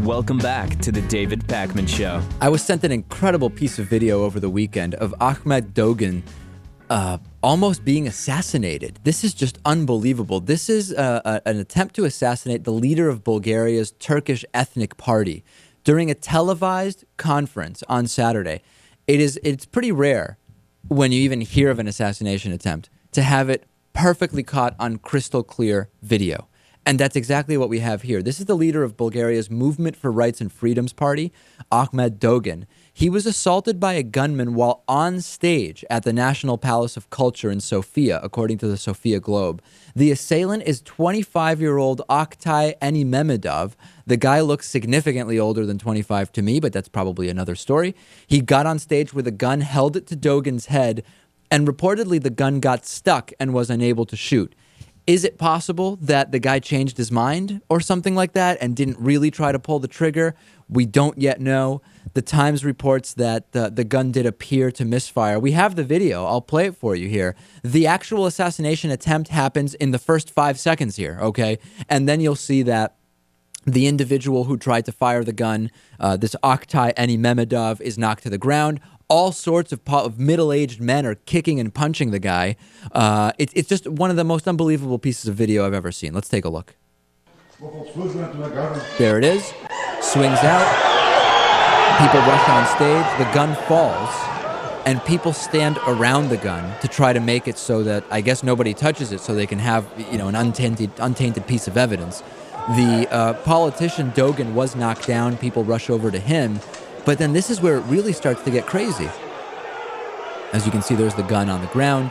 Welcome back to the David Pakman Show. I was sent an incredible piece of video over the weekend of Ahmed Dogan almost being assassinated. This is just unbelievable. This is an attempt to assassinate the leader of Bulgaria's Turkish ethnic party during a televised conference on Saturday. It's pretty rare when you even hear of an assassination attempt to have it perfectly caught on crystal clear video. And that's exactly what we have here. This is the leader of Bulgaria's Movement for Rights and Freedoms Party, Ahmed Dogan. He was assaulted by a gunman while on stage at the National Palace of Culture in Sofia, according to the Sofia Globe. The assailant is 25-year-old Oktai Enimehmedov. The guy looks significantly older than 25 to me, but that's probably another story. He got on stage with a gun, held it to Dogan's head, and reportedly the gun got stuck and was unable to shoot. Is it possible that the guy changed his mind or something like that and didn't really try to pull the trigger? We don't yet know. The Times reports that the gun did appear to misfire. We have the video. I'll play it for you here. The actual assassination attempt happens in the first 5 seconds here, okay? And then you'll see that the individual who tried to fire the gun, this Oktai Enimehmedov, is knocked to the ground. All sorts of middle-aged men are kicking and punching the guy. It's just one of the most unbelievable pieces of video I've ever seen. Let's take a look. There it is. Swings out. People rush on stage. The gun falls. And people stand around the gun to try to make it so that, I guess, nobody touches it so they can have, an untainted piece of evidence. The politician Dogan was knocked down. People rush over to him. But then this is where it really starts to get crazy. As you can see, there's the gun on the ground.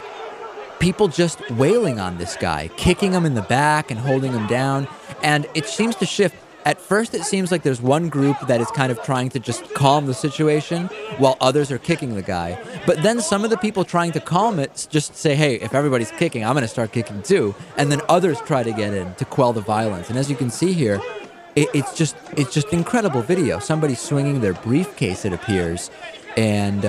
People just wailing on this guy, kicking him in the back and holding him down. And it seems to shift. At first, it seems like there's one group that is kind of trying to just calm the situation while others are kicking the guy. But then some of the people trying to calm it just say, hey, if everybody's kicking, I'm going to start kicking too. And then others try to get in to quell the violence. And as you can see here, it's just incredible video. Somebody swinging their briefcase, it appears, and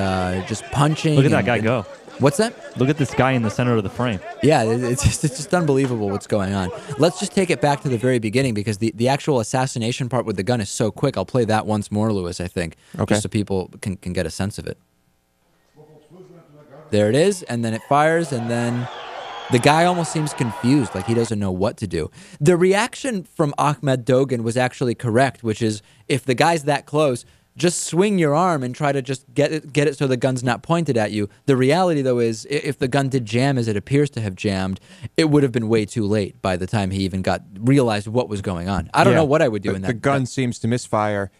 just punching. Look at that guy go. What's that? Look at this guy in the center of the frame. Yeah, it's just unbelievable what's going on. Let's just take it back to the very beginning because the actual assassination part with the gun is so quick. I'll play that once more, Louis, I think, just so people can get a sense of it. There it is, and then it fires, and then the guy almost seems confused, like he doesn't know what to do. The reaction from Ahmed Dogan was actually correct, which is if the guy's that close, just swing your arm and try to just get it so the gun's not pointed at you. The reality, though, is if the gun did jam as it appears to have jammed, it would have been way too late by the time he even realized what was going on. I don't know what I would do in that. The gun seems to misfire.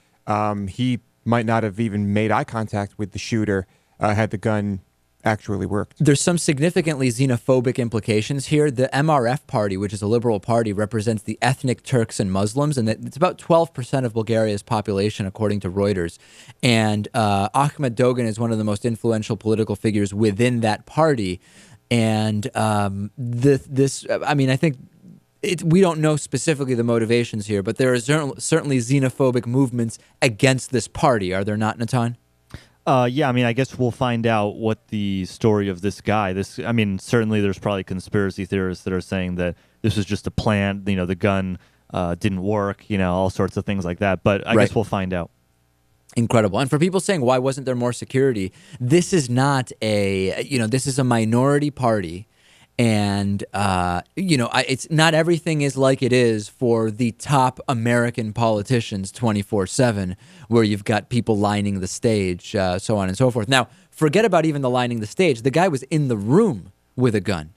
He might not have even made eye contact with the shooter had the gun actually worked. There's some significantly xenophobic implications here. The MRF party, which is a liberal party, represents the ethnic Turks and Muslims, and it's about 12% of Bulgaria's population, according to Reuters. And Ahmed Dogan is one of the most influential political figures within that party. And I think we don't know specifically the motivations here, but there are certainly xenophobic movements against this party, are there not, Natan? Yeah, I guess we'll find out what the story of this guy. Certainly there's probably conspiracy theorists that are saying that this was just a plan. The gun didn't work. All sorts of things like that. But I guess we'll find out. Incredible. And for people saying, why wasn't there more security? This is not this is a minority party. And, it's not everything is like it is for the top American politicians 24/7, where you've got people lining the stage, so on and so forth. Now, forget about even the lining the stage. The guy was in the room with a gun,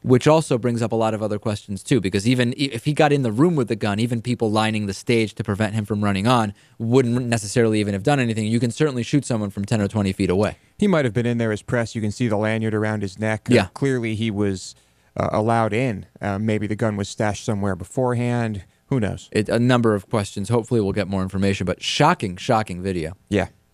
which also brings up a lot of other questions, too, because even if he got in the room with the gun, even people lining the stage to prevent him from running on wouldn't necessarily even have done anything. You can certainly shoot someone from 10 or 20 feet away. He might have been in there as press. You can see the lanyard around his neck. Yeah. Clearly he was allowed in. Maybe the gun was stashed somewhere beforehand. Who knows? A number of questions. Hopefully we'll get more information, but shocking video. Yeah.